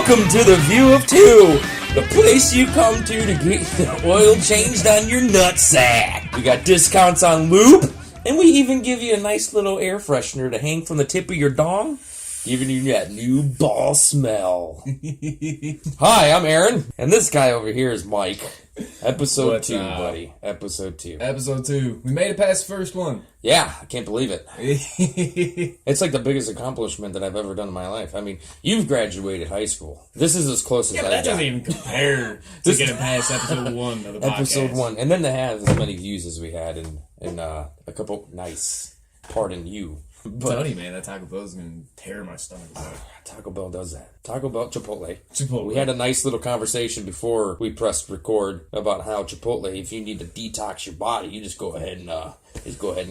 Welcome to the View of Two, the place you come to get the oil changed on your nutsack. We got discounts on lube, and we even give you a nice little air freshener to hang from the tip of your dong, giving you that new ball smell. Hi, I'm Aaron, and this guy over here is Mike. Episode 2, buddy. Episode 2. Episode 2. We made it past the first one. Yeah, I can't believe it. It's like the biggest accomplishment that I've ever done in my life. I mean, you've graduated high school. This is as close as I've that doesn't even compare to getting past episode 1 of the podcast. Episode 1. And then to have as many views as we had in a couple nice, pardon you. But, I'm telling you, man, that Taco Bell's going to tear my stomach apart. Taco Bell does that. Taco Bell, Chipotle. Chipotle. We had a nice little conversation before we pressed record about how Chipotle, if you need to detox your body, you just go ahead and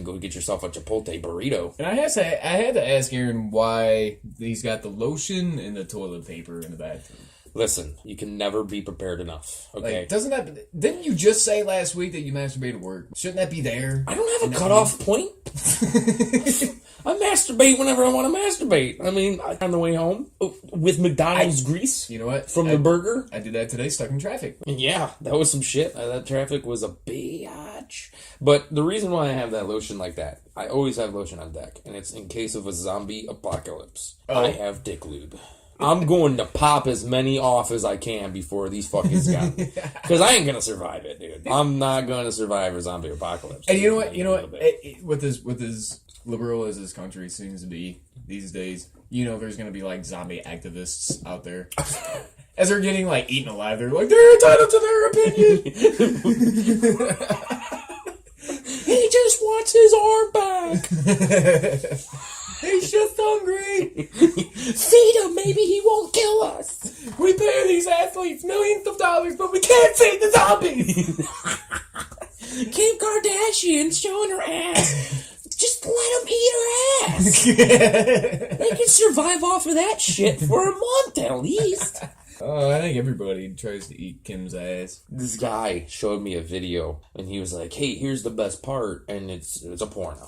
go get yourself a Chipotle burrito. And I had to ask Aaron why he's got the lotion and the toilet paper in the bathroom. Listen, you can never be prepared enough, okay? Like, didn't you just say last week that you masturbate at work? Shouldn't that be there? I don't have a cutoff point. I masturbate whenever I want to masturbate. I mean, on the way home with McDonald's grease. You know what? From the burger. I did that today, stuck in traffic. Yeah, that was some shit. That traffic was a biatch. But the reason why I have that lotion like that, I always have lotion on deck, and it's in case of a zombie apocalypse. Oh. I have dick lube. I'm going to pop as many off as I can before these fuckers got me. Because I ain't going to survive it, dude. I'm not going to survive a zombie apocalypse. And you know what? With as liberal as this country seems to be these days, you know there's going to be, like, zombie activists out there. As they're getting, like, eaten alive, they're like, they're entitled to their opinion. He just wants his arm back. He's just hungry. Feed him, maybe he won't kill us. We pay these athletes millions of dollars, but we can't save the zombies. Kim Kardashian's showing her ass. Just let them eat her ass. They can survive off of that shit for a month at least. Oh, I think everybody tries to eat Kim's ass. This guy showed me a video, and he was like, hey, here's the best part, and it's a porno.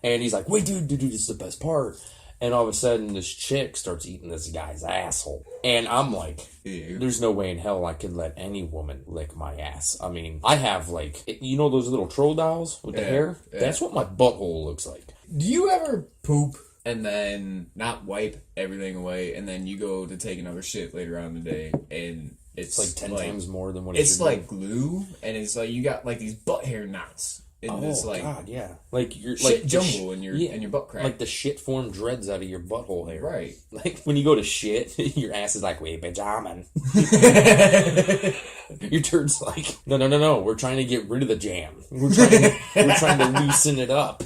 And he's like, wait, dude, this is the best part. And all of a sudden, this chick starts eating this guy's asshole. And I'm like, there's no way in hell I could let any woman lick my ass. I mean, I have, like, you know those little troll dolls with the hair? Yeah. That's what my butthole looks like. Do you ever poop and then not wipe everything away, and then you go to take another shit later on in the day, and it's like 10 times more than what it's like glue, and it's like you got like these butt hair knots. God, yeah. Like your shit like jumble in your butt crack. Like the shit formed dreads out of your butthole hair. Right. Like when you go to shit, your ass is like, wait, pajaman. Your turd's like, no. We're trying to get rid of the jam. We're trying to loosen it up.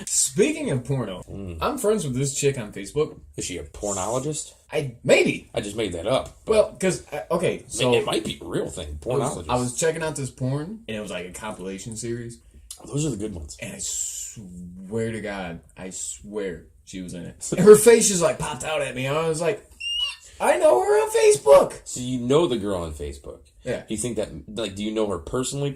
Speaking of porno, I'm friends with this chick on Facebook. Is she a pornologist? Maybe. I just made that up. Well, because, okay, so... it might be a real thing, pornologist. I was checking out this porn, and it was like a compilation series. Those are the good ones. And I swear to God, she was in it. And her face just like popped out at me. I was like, I know her on Facebook. So you know the girl on Facebook. Yeah. Do you think that, like, do you know her personally?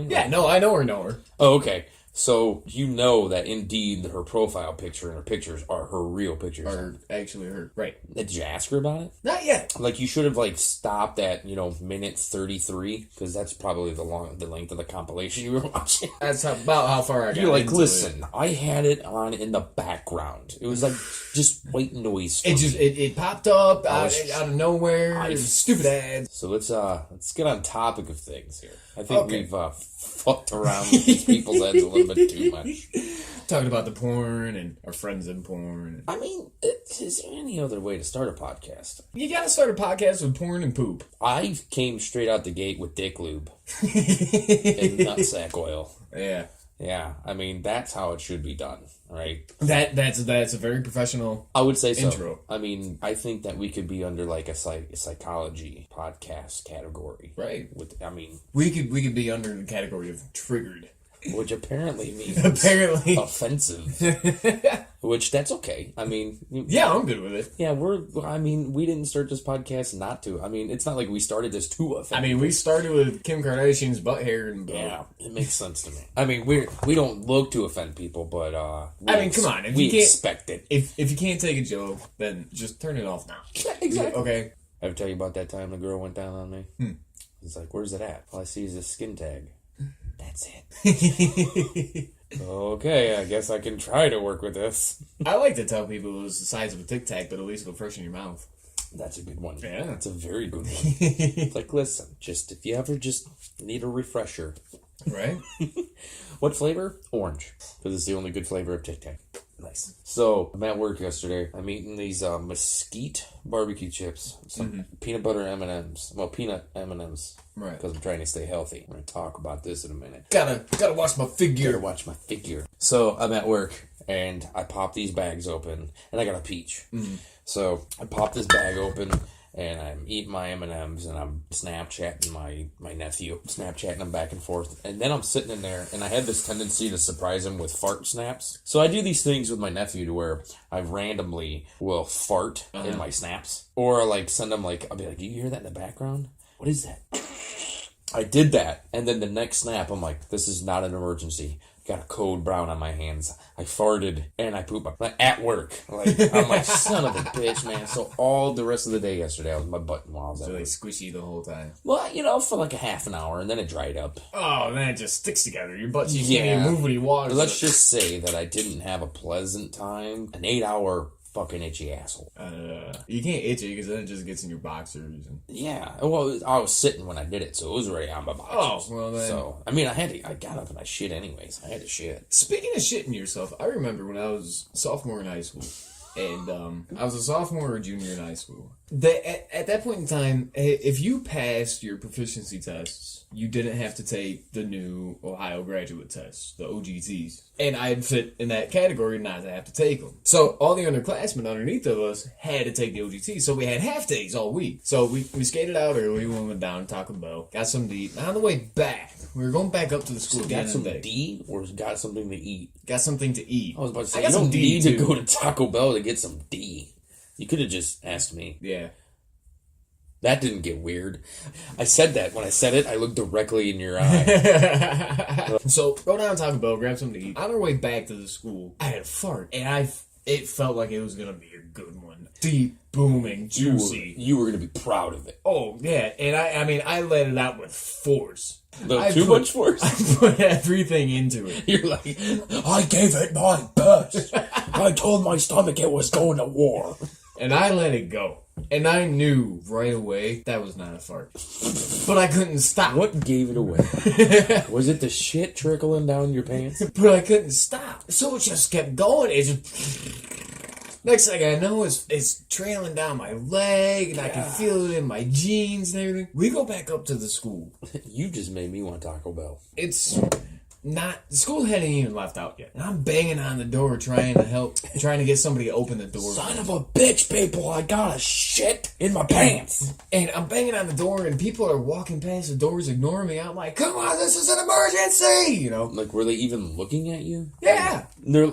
Yeah, no, I know her. Oh, okay. So you know that indeed her profile picture and her pictures are her real pictures. Are actually her. Right. Did you ask her about it? Not yet. Like you should have like stopped at, minute 33 because that's probably the length of the compilation you were watching. That's about how far I got. You're like, listen, I had it on in the background. It was like just white noise. It popped up out of nowhere. Stupid ads. So let's get on topic of things here. I think we've fucked around with these people's heads a little bit too much. Talking about the porn and our friends in porn. I mean, is there any other way to start a podcast? You gotta start a podcast with porn and poop. I came straight out the gate with dick lube and nutsack oil. Yeah. Yeah, I mean, that's how it should be done, right? That's a very professional I would say so. Intro. I mean, I think that we could be under like a psychology podcast category. Right. We could be under the category of triggered. Which apparently means offensive. Which that's okay. I mean, yeah, I'm good with it. Yeah, we didn't start this podcast not to. I mean, it's not like we started this to offend. I mean, we started with Kim Kardashian's butt hair and yeah, it makes sense to me. I mean, we don't look to offend people, but come on, we expect it. If you can't take a joke, then just turn it off now. Yeah, exactly. Okay. Ever tell you about that time the girl went down on me? It's like, where's it at? All I see is a skin tag. That's it. Okay, I guess I can try to work with this. I like to tell people it was the size of a Tic Tac, but at least it'll freshen your mouth. That's a good one. Yeah. That's a very good one. It's like, listen, just if you ever just need a refresher. Right? What flavor? Orange. Because it's the only good flavor of Tic Tac. Nice. So, I'm at work yesterday. I'm eating these mesquite barbecue chips. Some peanut butter M&Ms. Well, peanut M&Ms. Right. Because I'm trying to stay healthy. We're going to talk about this in a minute. Gotta watch my figure. Gotta watch my figure. So, I'm at work, and I pop these bags open, and I got a peach. So, I pop this bag open, and I'm eating my M&Ms, and I'm Snapchatting my nephew. Snapchatting him back and forth. And then I'm sitting in there, and I had this tendency to surprise him with fart snaps. So I do these things with my nephew to where I randomly will fart in my snaps. Or, like, send him, like, I'll be like, do you hear that in the background? What is that? I did that. And then the next snap, I'm like, this is not an emergency. Got a code brown on my hands. I farted and I pooped at work. Like, I'm like, son of a bitch, man. So all the rest of the day yesterday, I was my button while I was at Really work. squishy the whole time. Well, you know, for like a half an hour, and then it dried up. Oh, then it just sticks together. Your butt cheeks can't even move when you walk. Let's just say that I didn't have a pleasant time. An 8-hour fucking itchy asshole. You can't itch it because then it just gets in your boxers. Yeah. Well, I was sitting when I did it, so it was already on my boxers. Oh, well then. So, I mean, I got up and I shit anyways. I had to shit. Speaking of shitting yourself, I remember when I was sophomore in high school. And I was a sophomore or junior in high school. At that point in time, if you passed your proficiency tests, you didn't have to take the new Ohio graduate tests, the OGTs. And I'd fit in that category not to have to take them. So all the underclassmen underneath of us had to take the OGTs. So we had half days all week. So we skated out early. We went down to Taco Bell, got something to eat. And on the way back, we were going back up to the school. So got some D or got something to eat? Got something to eat. I was about to say, you don't need to go to Taco Bell to get some D. You could have just asked me. Yeah. That didn't get weird. I said that. When I said it, I looked directly in your eye. So, go down to Taco Bell, grab something to eat. On our way back to the school, I had a fart. And it felt like it was going to be a good one. Deep, booming, juicy. You were going to be proud of it. Oh, yeah. And I let it out with force. Too much force? I put everything into it. You're like, I gave it my best. I told my stomach it was going to war. And I let it go. And I knew right away that was not a fart. But I couldn't stop. What gave it away? Was it the shit trickling down your pants? But I couldn't stop. So it just kept going. It just... Next thing I know, it's trailing down my leg, and I can feel it in my jeans and everything. We go back up to the school. You just made me want Taco Bell. It's... the school hadn't even left out yet. And I'm banging on the door trying to get somebody to open the door. Son of a bitch, people, I got a shit in my pants. And I'm banging on the door and people are walking past the doors ignoring me. I'm like, come on, this is an emergency, you know. Like, were they even looking at you? Yeah.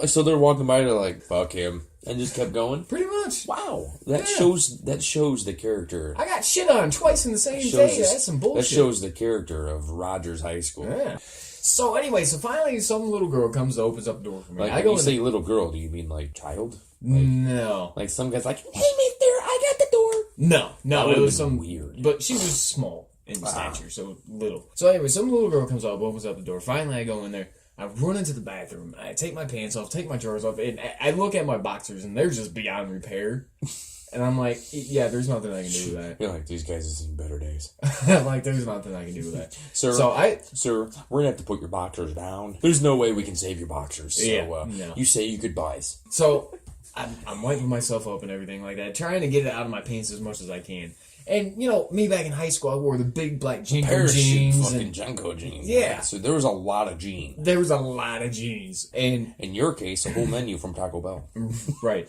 So they're walking by, they're like, fuck him. And just kept going? Pretty much. Wow. That shows the character. I got shit on twice in the same day. That's some bullshit. That shows the character of Rogers High School. Yeah. So anyway, finally some little girl comes and opens up the door for me. Like, when you say little girl, do you mean like child? Like, no. Like some guy's like, hey mister, I got the door. No, it was some weird. But she was small in stature, so little. So anyway, some little girl comes up, opens up the door. Finally I go in there. I run into the bathroom. I take my pants off, take my drawers off, and I look at my boxers, and they're just beyond repair. And I'm like, yeah, there's nothing I can do with that. You're like, these guys have seen better days. I'm like, there's nothing I can do with that. Sir, we're going to have to put your boxers down. There's no way we can save your boxers. So, no. You say you goodbyes. So, I'm wiping myself up and everything like that, trying to get it out of my pants as much as I can. And, you know, me back in high school, I wore the big black Jinko jeans. Fucking Jinko jeans. Yeah. Right? So there was a lot of jeans. There was a lot of jeans. And in your case, a whole menu from Taco Bell. Right.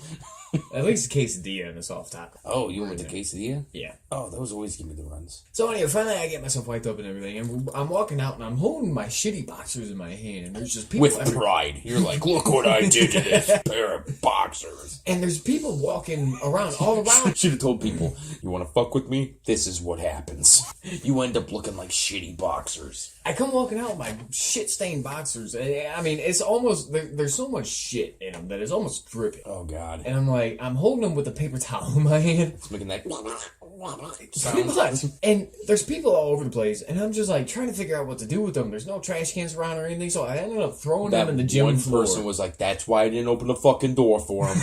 At least a quesadilla and a soft taco. Oh, you went with the quesadilla? Yeah. Oh, those always give me the runs. So anyway, finally I get myself wiped up and everything, and I'm walking out and I'm holding my shitty boxers in my hand, and there's just people with pride. You're like, look what I did to this pair of boxers. And there's people walking around all around. Should have told people, you want to fuck with me? This is what happens. You end up looking like shitty boxers. I come walking out with my shit-stained boxers. I mean, it's almost, there's so much shit in them that it's almost dripping. Oh, God. And I'm like, I'm holding them with a paper towel in my hand. It's making that... And there's people all over the place, and I'm just like trying to figure out what to do with them. There's no trash cans around or anything, so I ended up throwing them in the gym floor. One person was like, "That's why I didn't open the fucking door for him."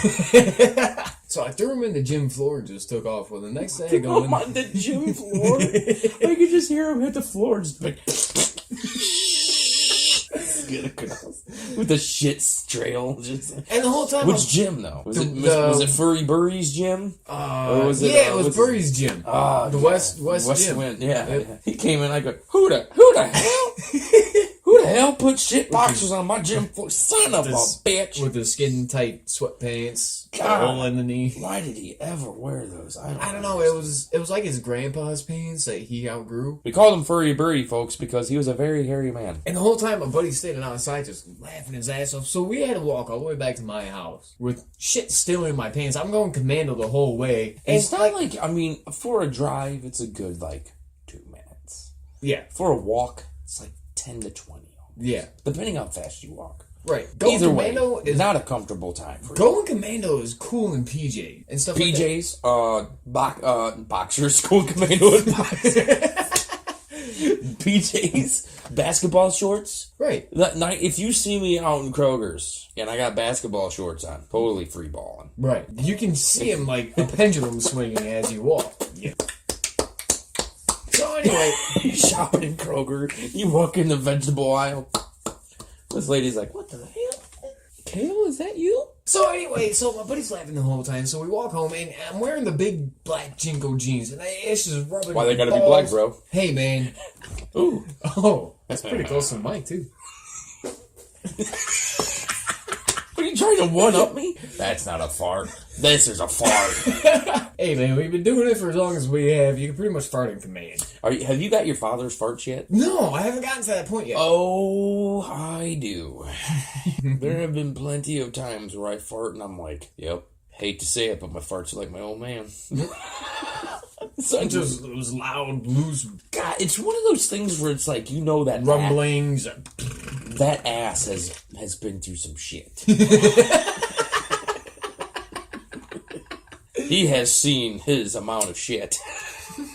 So I threw him in the gym floor and just took off. Well, the next day I go on the gym floor. I could just hear him hit the floor, just like. With the shit trail, and the whole time. Which gym though? Was it Furry Burry's gym? Or was it was Burry's gym. The West gym. Wind. Yeah. He came in. I go, who the hell? Who the hell put shit boxers on my gym floor? Son of a bitch! With the skin tight sweatpants, hole in the knee. Why did he ever wear those? I don't know. It was like his grandpa's pants that he outgrew. We called him Furry Burry, folks, because he was a very hairy man. And the whole time, my buddy's standing outside just laughing his ass off. So we had to walk all the way back to my house with shit still in my pants. I'm going commando the whole way. And it's not like, I mean, for a drive, it's a good, 2 minutes. Yeah. For a walk, it's 10 to 20. Yeah. Depending how fast you walk. Right. Either way, is not a comfortable time for you. Going commando is cool in PJ and stuff PJs, like that. Boxers, going commando and boxers. PJs, basketball shorts. Right. If you see me out in Kroger's and I got basketball shorts on, totally free balling. Right. You can see him like a pendulum swinging as you walk. Yeah. So anyway, you shop in Kroger, you walk in the vegetable aisle. This lady's like, "What the hell? Kale, is that you?" So anyway, my buddy's laughing the whole time. So we walk home, and I'm wearing the big black Jinko jeans, and it's just rubbing. Why they gotta be black, bro? Hey, man. Ooh. Oh, that's pretty close to the mic too. Are you trying to one-up me? That's not a fart. This is a fart. Hey, man, we've been doing it for as long as we have. You can pretty much fart in command. Have you got your father's farts yet? No, I haven't gotten to that point yet. Oh, I do. There have been plenty of times where I fart and I'm like, yep, hate to say it, but my farts are like my old man. So just those loud, loose... God, it's one of those things where it's like, that... rumblings. That ass has been through some shit. He has seen his amount of shit.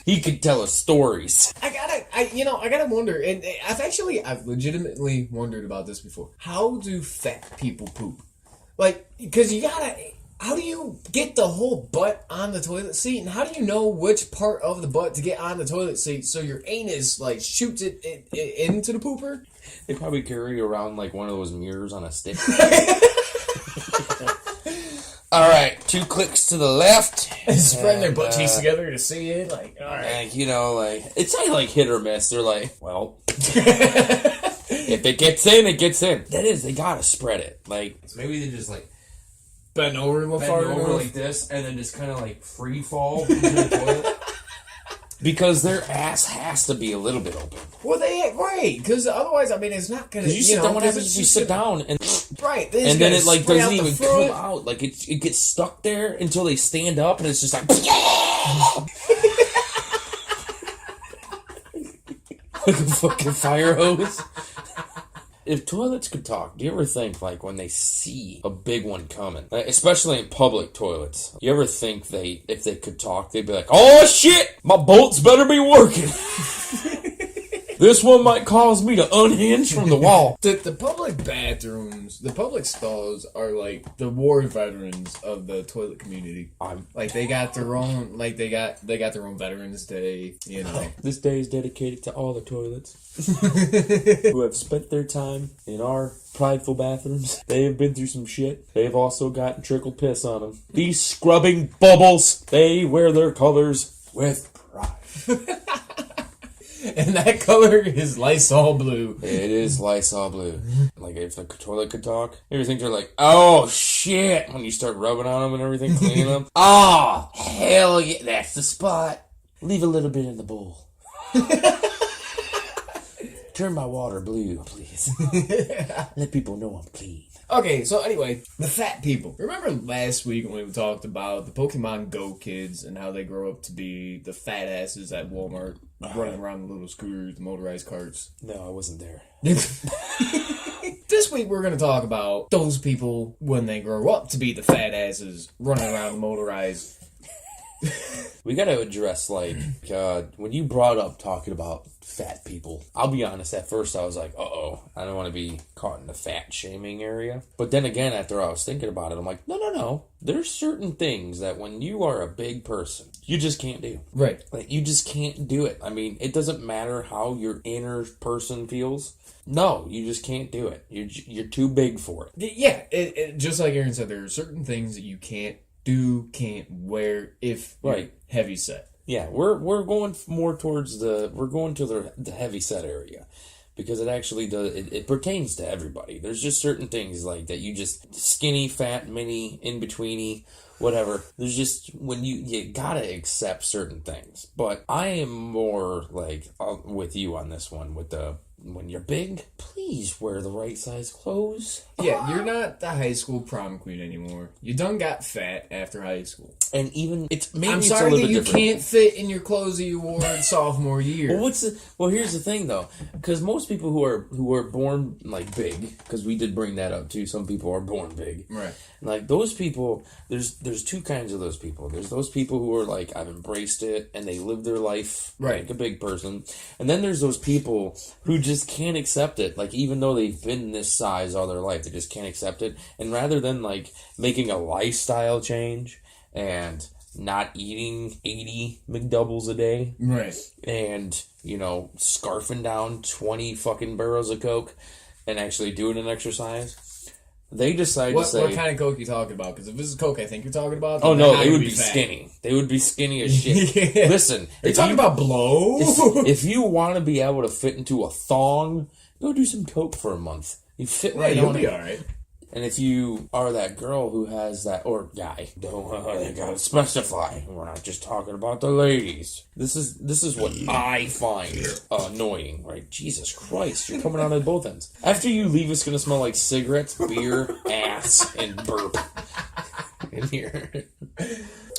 He could tell us stories. I gotta wonder, and I've legitimately wondered about this before. How do fat people poop? Because how do you get the whole butt on the toilet seat, and how do you know which part of the butt to get on the toilet seat so your anus, shoots it into the pooper? They probably carry around, one of those mirrors on a stick. All right, 2 clicks to the left. Spreading their butt cheeks together to see it. All right. It's not hit or miss. They're well, if it gets in, it gets in. That is, they gotta spread it. So maybe they just bend over like this, and then just kind of free fall into the toilet. Because their ass has to be a little bit open. Well, right, because otherwise, it's not gonna. You sit down. What happens if you sit down and right, and then it doesn't even come out? It gets stuck there until they stand up, and it's just like a fucking fire hose. If toilets could talk, do you ever think, when they see a big one coming, especially in public toilets, you ever think if they could talk, they'd be like, "Oh shit, my bolts better be working. This one might cause me to unhinge from the wall." The public bathrooms, the public stalls are the war veterans of the toilet community. They got their own, they got their own Veterans Day, This day is dedicated to all the toilets who have spent their time in our prideful bathrooms. They have been through some shit. They've also gotten trickle piss on them. These scrubbing bubbles, they wear their colors with pride. And that color is Lysol blue. It is Lysol blue. If the toilet could talk, you ever think they're like, "Oh shit," when you start rubbing on them and everything, cleaning them? Oh, hell yeah, that's the spot. Leave a little bit in the bowl. Turn my water blue, please. Let people know I'm clean. Okay, so anyway, the fat people. Remember last week when we talked about the Pokemon Go kids and how they grow up to be the fat asses at Walmart running around the little scooters, the motorized carts? No, I wasn't there. This week we're going to talk about those people when they grow up to be the fat asses running around the motorized We got to address, like, when you brought up talking about fat people, I'll be honest, at first I was like, I don't want to be caught in the fat shaming area. But then again, after I was thinking about it, I'm like, no. There's certain things that when you are a big person, you just can't do. Right. Like, you just can't do it. I mean, it doesn't matter how your inner person feels. No, you just can't do it. You're too big for it. Yeah, just like Aaron said, there are certain things that you can't do, can't wear if you're heavy set. Yeah, we're going more towards the heavy set area, because it actually does it pertains to everybody. There's just certain things like that you just skinny, fat, mini, in betweeny, whatever. There's just when you gotta accept certain things. But I am more like with you on this one with the. When you're big, please wear the right size clothes. Yeah, you're not the high school prom queen anymore. You done got fat after high school. And even I'm sorry that you can't fit in your clothes that you wore in sophomore year. Well, here's the thing though, because most people who are born like big, because we did bring that up too. Some people are born big, right? Like those people, there's two kinds of those people. There's those people who are like, I've embraced it and they live their life like a big person, and then there's those people who just can't accept it. Like even though they've been this size all their life, they just can't accept it. And rather than like making a lifestyle change and not eating 80 McDoubles a day, right? And scarfing down 20 fucking barrels of Coke and actually doing an exercise. They decide to say... What kind of Coke you talking about? Because if this is Coke I think you're talking about... Oh, no, they would be skinny. They would be skinny as shit. Yeah. Listen... Are you talking about blow? If you want to be able to fit into a thong, go do some Coke for a month. You fit right you'll on be it. all right. And if you are that girl who has that, or guy, you gotta specify. We're not just talking about the ladies. This is what I find annoying, right? Jesus Christ, you're coming out at both ends. After you leave, it's gonna smell like cigarettes, beer, ass, and burp in here.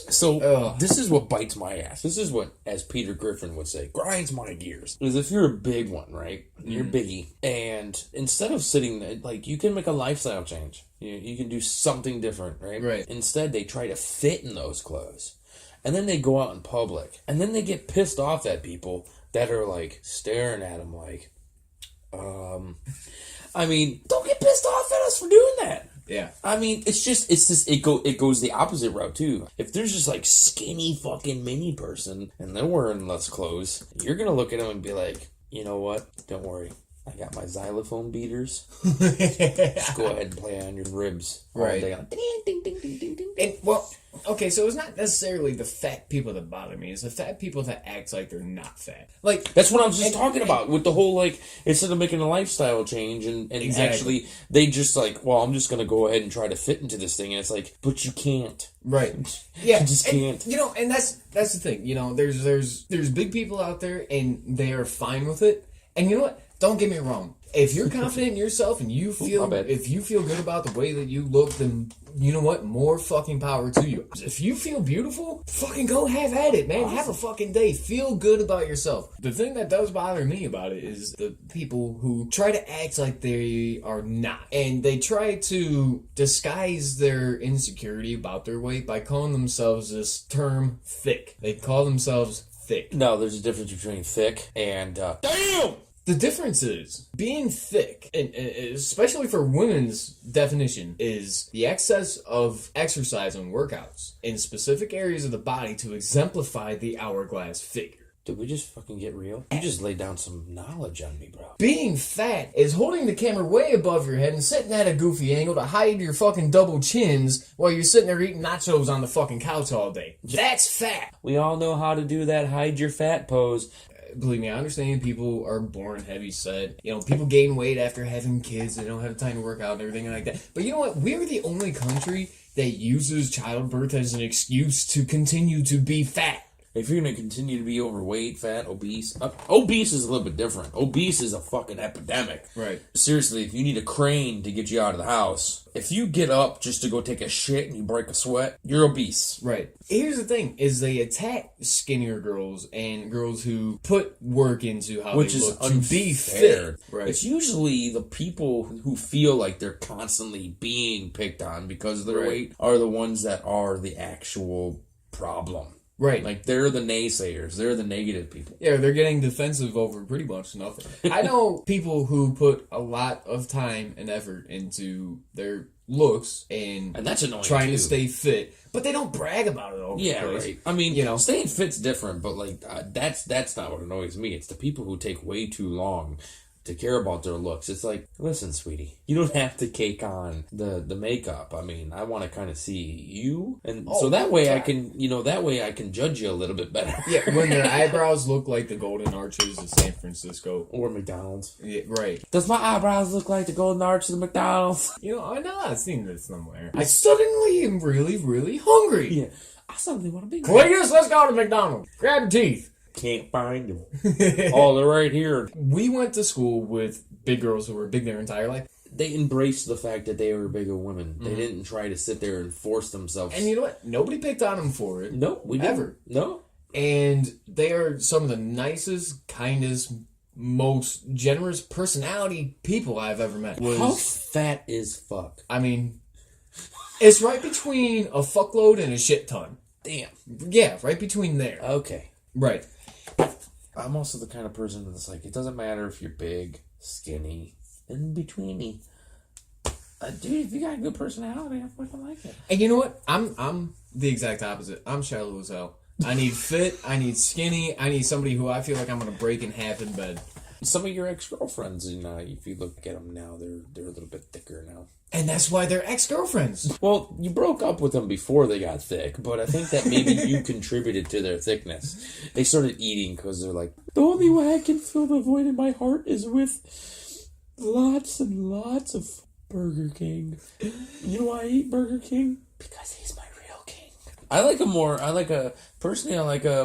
So, this is what bites my ass. This is what, as Peter Griffin would say, grinds my gears. Because if you're a big one, right? You're biggie. And instead of sitting there, like, you can make a lifestyle change. You can do something different, right? Right. Instead, they try to fit in those clothes. And then they go out in public. And then they get pissed off at people that are, like, staring at them like, I mean, don't get pissed off at us for doing that. Yeah. I mean, it goes the opposite route too. If there's just like skinny fucking mini person and they're wearing less clothes, you're gonna look at them and be like, you know what? Don't worry. I got my xylophone beaters. Just go ahead and play on your ribs all day. Ding, ding, ding, ding, ding, ding. And, well, okay, so it's not necessarily the fat people that bother me. It's the fat people that act like they're not fat. Like that's what I was just talking about with the whole, like, instead of making a lifestyle change and actually they just like, well, I'm just going to go ahead and try to fit into this thing. And it's like, but you can't. Right. Yeah. You just can't. And that's the thing. There's big people out there and they are fine with it. And you know what? Don't get me wrong. If you're confident in yourself and you feel good about the way that you look, then you know what? More fucking power to you. If you feel beautiful, fucking go have at it, man. Awesome. Have a fucking day. Feel good about yourself. The thing that does bother me about it is the people who try to act like they are not. And they try to disguise their insecurity about their weight by calling themselves this term thick. They call themselves thick. No, there's a difference between thick and damn! The difference is, being thick, and especially for women's definition, is the excess of exercise and workouts in specific areas of the body to exemplify the hourglass figure. Did we just fucking get real? You just laid down some knowledge on me, bro. Being fat is holding the camera way above your head and sitting at a goofy angle to hide your fucking double chins while you're sitting there eating nachos on the fucking couch all day. That's fat. We all know how to do that hide your fat pose. Believe me, I understand people are born heavy set. People gain weight after having kids. They don't have time to work out and everything like that. But you know what? We're the only country that uses childbirth as an excuse to continue to be fat. If you're going to continue to be overweight, fat, obese... obese is a little bit different. Obese is a fucking epidemic. Right. Seriously, if you need a crane to get you out of the house, if you get up just to go take a shit and you break a sweat, you're obese. Right. Here's the thing, is they attack skinnier girls and girls who put work into how they look to be fit. Right. It's usually the people who feel like they're constantly being picked on because of their weight are the ones that are the actual problem. Right. Like, they're the naysayers. They're the negative people. Yeah, they're getting defensive over pretty much nothing. I know people who put a lot of time and effort into their looks and that's annoying trying too. to stay fit, but they don't brag about it all the place. Right. I mean, staying fit's different, but like that's not what annoys me. It's the people who take way too long to care about their looks. It's like, listen, sweetie, you don't have to cake on the makeup. I mean, I want to kind of see you, and so that way I can judge you a little bit better. Yeah, when their eyebrows look like the golden arches of San Francisco or McDonald's. Yeah, right. Does my eyebrows look like the golden arches of McDonald's? I know I've seen this somewhere. I suddenly am really, really hungry. Yeah, I suddenly want to be. Cletus, let's go to McDonald's. Grab your teeth. Can't find them. Oh, they're right here. We went to school with big girls who were big their entire life. They embraced the fact that they were bigger women. They didn't try to sit there and force themselves. And you know what? Nobody picked on them for it. No, we never. No. And they are some of the nicest, kindest, most generous personality people I've ever met. How fat is fuck? I mean, it's right between a fuckload and a shit ton. Damn. Yeah, right between there. Okay. Right. I'm also the kind of person that's like, it doesn't matter if you're big, skinny, in betweeny. Dude, if you got a good personality, I fucking like it. And you know what? I'm the exact opposite. I'm shallow as hell. I need fit, I need skinny, I need somebody who I feel like I'm going to break in half in bed. Some of your ex-girlfriends, if you look at them now, they're a little bit thicker now. And that's why they're ex-girlfriends. Well, you broke up with them before they got thick, but I think that maybe you contributed to their thickness. They started eating because they're like, the only way I can fill the void in my heart is with lots and lots of Burger King. You know why I eat Burger King? Because he's my real king.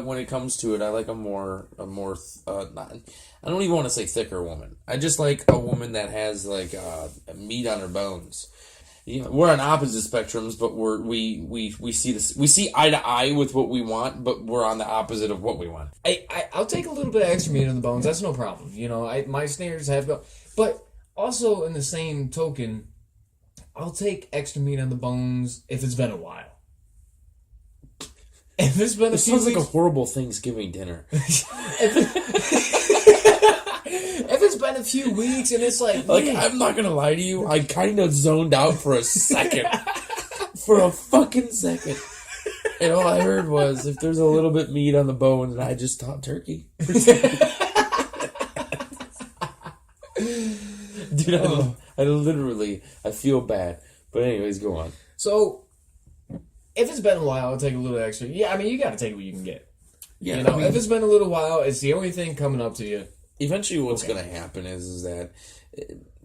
When it comes to it, I like a more, I don't even want to say thicker woman. I just like a woman that has like meat on her bones. We're on opposite spectrums, but we see this. We see eye to eye with what we want, but we're on the opposite of what we want. I'll take a little bit of extra meat on the bones. That's no problem. My standards have go, but also in the same token, I'll take extra meat on the bones if it's been a while. If it's been a few sounds weeks, like a horrible Thanksgiving dinner. If it's been a few weeks and it's like I'm not gonna lie to you, I kind of zoned out for a second. For a fucking second. And all I heard was, if there's a little bit meat on the bones, and I just thought turkey. Dude, I feel bad. But anyways, go on. So, if it's been a while, I'll take a little extra. Yeah, I mean, you gotta take what you can get. Yeah, if it's been a little while, it's the only thing coming up to you. Eventually, what's going to happen is that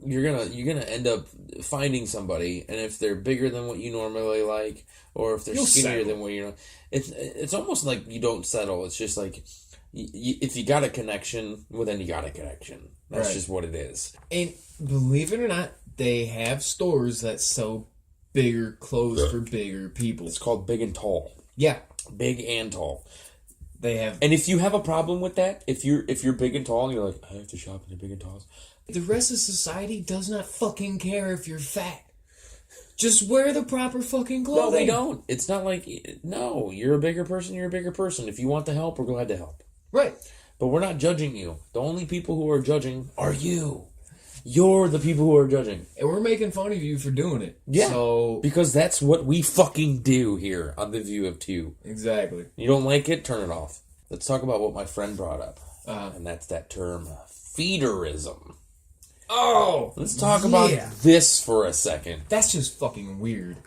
you're gonna end up finding somebody, and if they're bigger than what you normally like, or if they're skinnier than what you know, it's almost like you don't settle. It's just like if you got a connection, well, then you got a connection. That's just what it is. And believe it or not, they have stores that sell bigger clothes for bigger people. It's called Big and Tall. Yeah, Big and Tall. They have, and if you have a problem with that, if you're big and tall and you're like, I have to shop in the Big and Talls, the rest of society does not fucking care if you're fat. Just wear the proper fucking clothing. No, they don't. It's not like, no, you're a bigger person. You're a bigger person. If you want the help, we're glad to help. Right. But we're not judging you. The only people who are judging are you. You're the people who are judging. And we're making fun of you for doing it. Yeah. So, because that's what we fucking do here on The View of Two. Exactly. You don't like it? Turn it off. Let's talk about what my friend brought up. And that's that term, Feederism. Oh! Let's talk about this for a second. That's just fucking weird.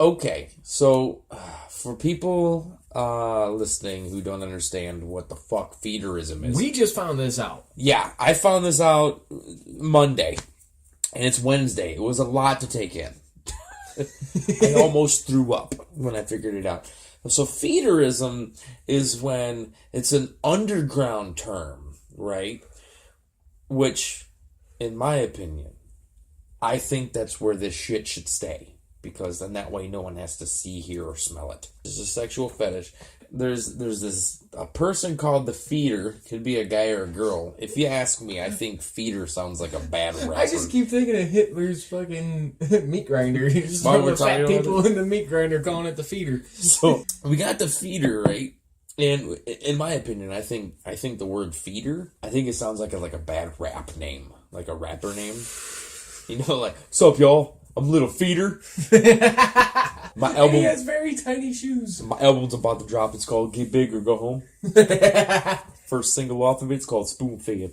Okay. So, for people listening who don't understand what the fuck Feederism is. We just found this out. Yeah, I found this out Monday. And it's Wednesday. It was a lot to take in. I almost threw up when I figured it out. So Feederism is when it's an underground term, right? Which, in my opinion, I think that's where this shit should stay. Because then that way no one has to see, hear, or smell it. It's a sexual fetish. there's a person called the Feeder. Could be a guy or a girl. If you ask me, I think Feeder sounds like a bad rapper. I just keep thinking of Hitler's fucking meat grinder. Just all the fat people in the meat grinder calling it the Feeder. So we got the Feeder, right? And in my opinion, I think the word Feeder, I think it sounds like a bad rap name, like a rapper name. You know, like, sup, y'all? I'm Little Feeder. My album. He has very tiny shoes. My album's about to drop. It's called Get Big or Go Home. First single off of it's called Spoon Fed.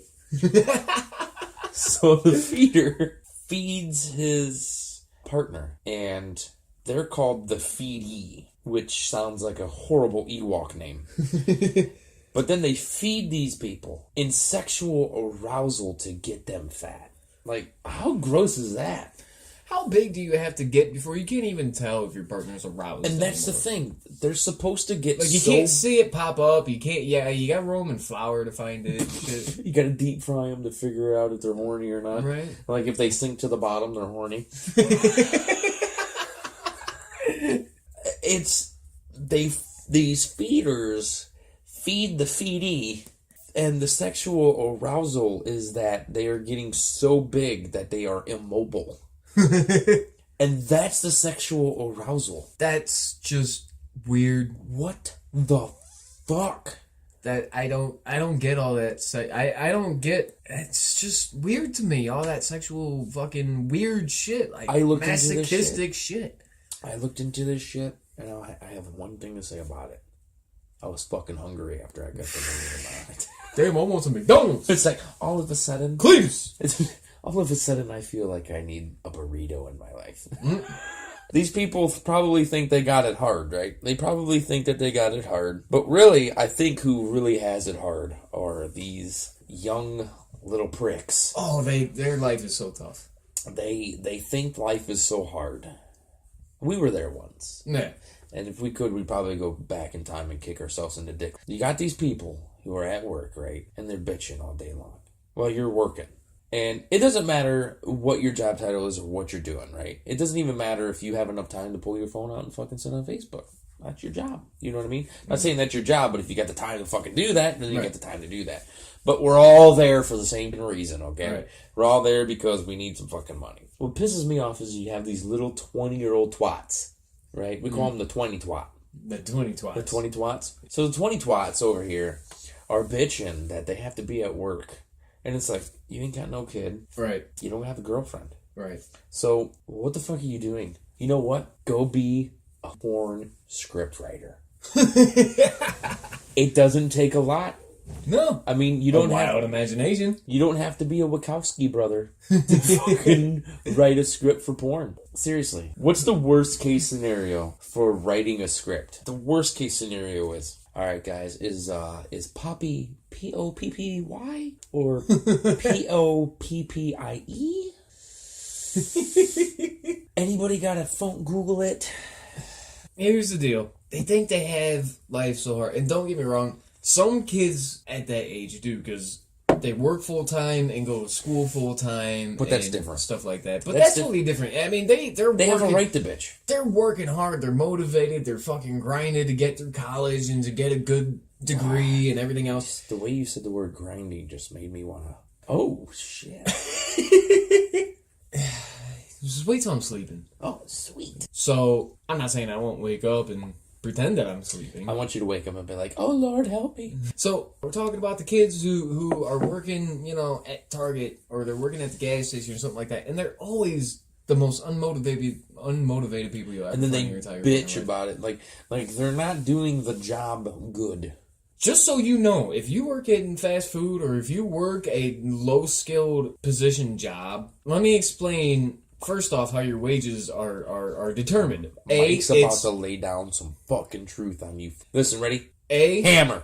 So the Feeder feeds his partner, and they're called the Feedee, which sounds like a horrible Ewok name. But then they feed these people in sexual arousal to get them fat. Like, how gross is that? How big do you have to get before you can't even tell if your partner's aroused? And that's the thing. They're supposed to get like, you can't see it pop up. You can't, you got Roman flour to find it. Shit. You got to deep fry them to figure out if they're horny or not. Right. Like, if they sink to the bottom, they're horny. These feeders feed the feedee, and the sexual arousal is that they are getting so big that they are immobile. And that's the sexual arousal. That's just weird. What the fuck? That I don't get all that. I don't get. It's just weird to me. All that sexual fucking weird shit. Like, masochistic shit. I looked into this shit, and I have one thing to say about it. I was fucking hungry after I got the money in my eye. Damn, I want some McDonald's. It's like all of a sudden, please. All of a sudden, I feel like I need a burrito in my life. These people probably think they got it hard, right? They probably think that they got it hard. But really, I think who really has it hard are these young little pricks. Oh, their life is so tough. They think life is so hard. We were there once. Yeah. And if we could, we'd probably go back in time and kick ourselves in the dick. You got these people who are at work, right? And they're bitching all day long. Well, you're working. And it doesn't matter what your job title is or what you're doing, right? It doesn't even matter if you have enough time to pull your phone out and fucking sit on Facebook. That's your job. You know what I mean? Not saying that's your job, but if you got the time to fucking do that, then you got the time to do that. But we're all there for the same reason, okay? Right. We're all there because we need some fucking money. What pisses me off is you have these little 20-year-old twats, right? We call them the 20-twat. The 20-twats. The 20-twats. So the 20-twats over here are bitching that they have to be at work. And it's like, you ain't got no kid. Right. You don't have a girlfriend. Right. So, what the fuck are you doing? You know what? Go be a porn script writer. It doesn't take a lot. No. I mean, you don't have... wild imagination. You don't have to be a Wachowski brother to fucking write a script for porn. Seriously. What's the worst case scenario for writing a script? The worst case scenario is... Alright, guys, is Poppy Poppy or Poppie? Anybody got a phone? Google it. Here's the deal. They think they have life so hard. And don't get me wrong, some kids at that age do, because they work full time and go to school full time. But that's different. Stuff like that. But that's totally different. I mean, they have a right to bitch. They're working hard. They're motivated. They're fucking grinding to get through college and to get a good degree and everything else. The way you said the word grinding just made me want to... Oh, shit. Just wait till I'm sleeping. Oh, sweet. So, I'm not saying I won't wake up and pretend that I'm sleeping. I want you to wake up and be like, oh, Lord, help me. So, we're talking about the kids who are working, at Target, or they're working at the gas station or something like that, and they're always the most unmotivated people you ever And then they in your entire bitch life. about it. Like they're not doing the job good. Just so you know, if you work in fast food or if you work a low-skilled position job, let me explain... First off, how your wages are determined. Mike's about to lay down some fucking truth on you. Listen, ready? Hammer.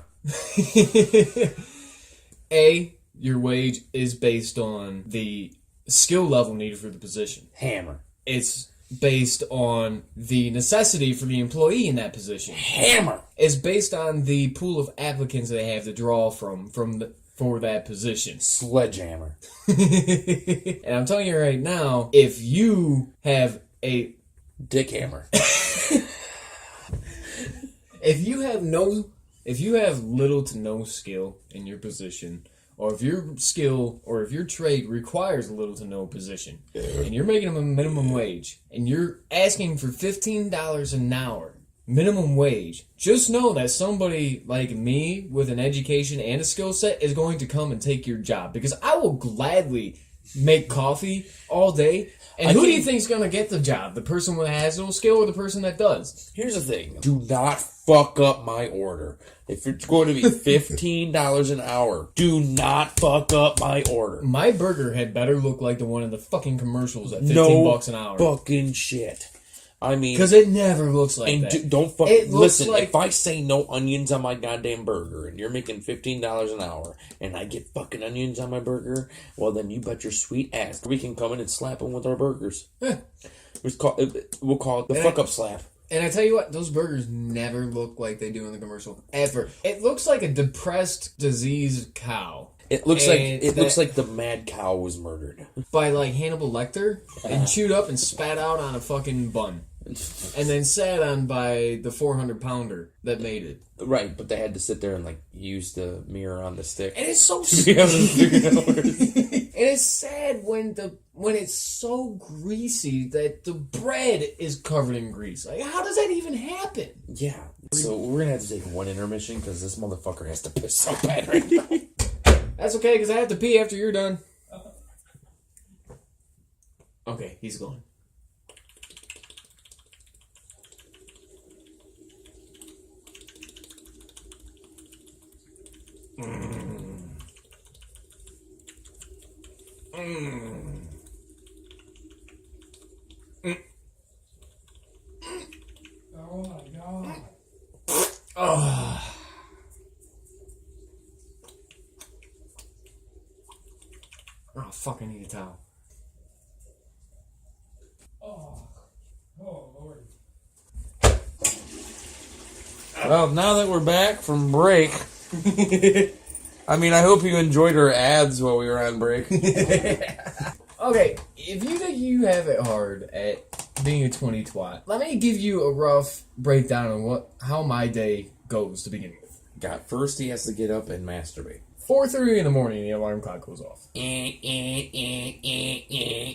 Your wage is based on the skill level needed for the position. Hammer. It's based on the necessity for the employee in that position. Hammer. It's based on the pool of applicants they have to draw for that position. Sledgehammer. And I'm telling you right now, if you have a... Dick hammer. If you have little to no skill in your position, or if your skill or if your trade requires little to no position, and you're making them a minimum wage, and you're asking for $15 an hour, minimum wage, just know that somebody like me with an education and a skill set is going to come and take your job, because I will gladly make coffee all day. And who do you think is going to get the job? The person that has no skill or the person that does? Here's the thing. Do not fuck up my order. If it's going to be $15 an hour, do not fuck up my order. My burger had better look like the one in the fucking commercials at $15 an hour. Fucking shit. I mean, because it never looks like that. Don't fucking listen. Like, if I say no onions on my goddamn burger, and you're making $15 an hour, and I get fucking onions on my burger, well then you bet your sweet ass we can come in and slap them with our burgers. We'll call it the fuck up slap. And I tell you what, those burgers never look like they do in the commercial ever. It looks like a depressed, diseased cow. It looks like the mad cow was murdered by like Hannibal Lecter and chewed up and spat out on a fucking bun, and then sat on by the 400-pounder that made it. Right, but they had to sit there and like use the mirror on the stick. And it's so and it's sad when it's so greasy that the bread is covered in grease. Like, how does that even happen? Yeah. So we're gonna have to take one intermission because this motherfucker has to piss so bad right now. That's okay, because I have to pee after you're done. Okay, he's gone. Oh my god. Oh. Oh, fuck, I need a towel. Oh Lord. Well, now that we're back from break, I mean, I hope you enjoyed our ads while we were on break. Okay, if you think you have it hard at being a 20-twat, let me give you a rough breakdown on how my day goes to begin with. God, first he has to get up and masturbate. 4:30 in the morning, the alarm clock goes off. I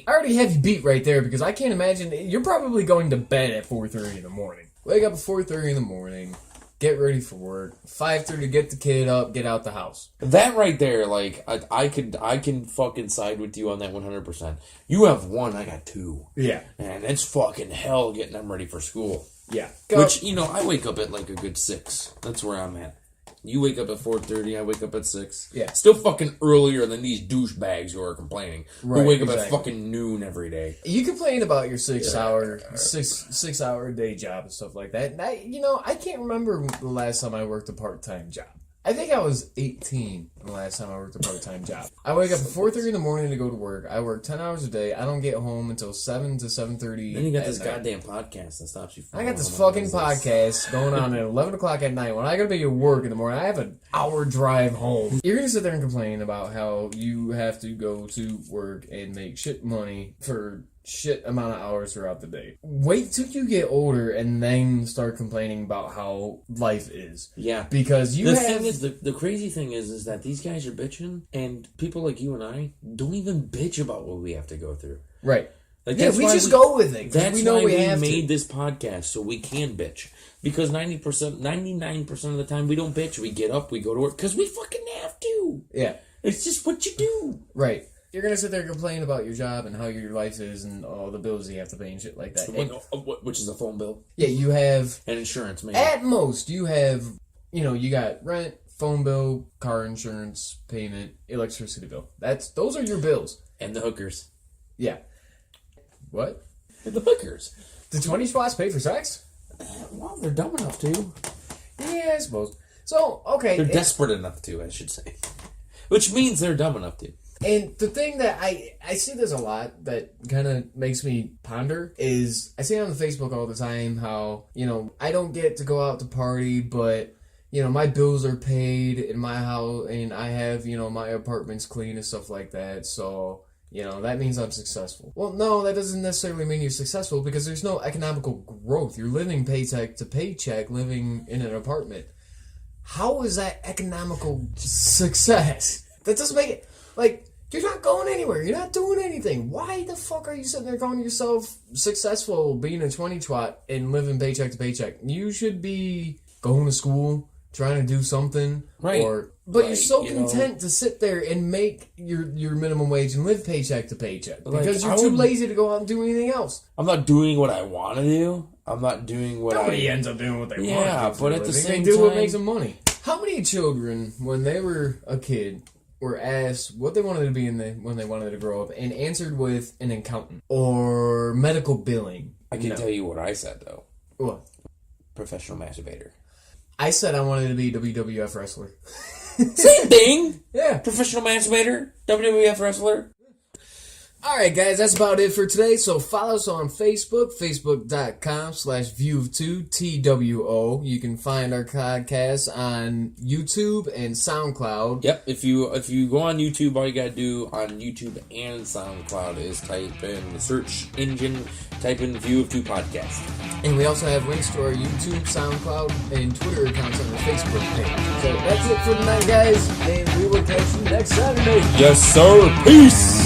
already have you beat right there, because I can't imagine. You're probably going to bed at 4:30 in the morning. Wake up at 4:30 in the morning, get ready for work. 5:30, get the kid up, get out the house. That right there, like, I can fucking side with you on that 100%. You have one, I got two. Yeah. And it's fucking hell getting them ready for school. Yeah. Which, I wake up at like a good 6. That's where I'm at. You wake up at 4:30, I wake up at 6. Yeah. Still fucking earlier than these douchebags who are complaining. Right, who wake up at fucking noon every day. You complain about your 6 hour a day job and stuff like that. And I can't remember the last time I worked a part-time job. I think I was 18 the last time I worked a part-time job. I wake up at 4:30 in the morning to go to work. I work 10 hours a day. I don't get home until 7 to 7:30. Then you got this goddamn podcast that stops you from... I got this fucking podcast going on at 11 o'clock at night. When I gotta be at work in the morning, I have an hour drive home. You're gonna sit there and complain about how you have to go to work and make shit money for shit amount of hours throughout the day. Wait till you get older and then start complaining about how life is. Yeah. Because the crazy thing is that these guys are bitching, and people like you and I don't even bitch about what we have to go through. Right. Like, yeah, we just go with it. That's we know why we made this podcast, so we can bitch. Because 99% of the time we don't bitch. We get up, we go to work, because we fucking have to. Yeah. It's just what you do. Right. You're going to sit there and complain about your job and how your life is and all the bills you have to pay and shit like that. Which is a phone bill. Yeah, you have... And insurance, maybe. At most, you have, you got rent, phone bill, car insurance, payment, electricity bill. Those are your bills. And the hookers. Yeah. What? And the hookers. Do 20-twats pay for sex? Well, they're dumb enough to. Yeah, I suppose. So, okay. They're desperate enough to, I should say. Which means they're dumb enough to. And the thing that I see this a lot that kind of makes me ponder is I see on the Facebook all the time how, I don't get to go out to party, but, my bills are paid in my house and I have, my apartment's clean and stuff like that. So, You know, that means I'm successful. Well, no, that doesn't necessarily mean you're successful because there's no economical growth. You're living paycheck to paycheck, living in an apartment. How is that economical success? That doesn't make it... Like, you're not going anywhere. You're not doing anything. Why the fuck are you sitting there calling yourself successful being a 20-twat and living paycheck to paycheck? You should be going to school, trying to do something. Right. But you're so content to sit there and make your minimum wage and live paycheck to paycheck because you're too lazy to go out and do anything else. I'm not doing what I want to do. I'm not doing what Nobody ends up doing what they want. Yeah, but at the same time, they do time, what makes them money. How many children, when they were a kid, were asked what they wanted to be when they wanted to grow up and answered with an accountant or medical billing? I can tell you what I said, though. What? Professional masturbator. I said I wanted to be a WWF wrestler. Same thing. Yeah. Professional masturbator, WWF wrestler. Alright guys, that's about it for today. So follow us on Facebook, facebook.com/view of2, TWO. You can find our podcast on YouTube and SoundCloud. Yep, if you go on YouTube, all you gotta do on YouTube and SoundCloud is type in the search engine, type in View of Two Podcast. And we also have links to our YouTube, SoundCloud, and Twitter accounts on the Facebook page. So that's it for tonight, guys, and we will catch you next Saturday. Yes, sir. Peace.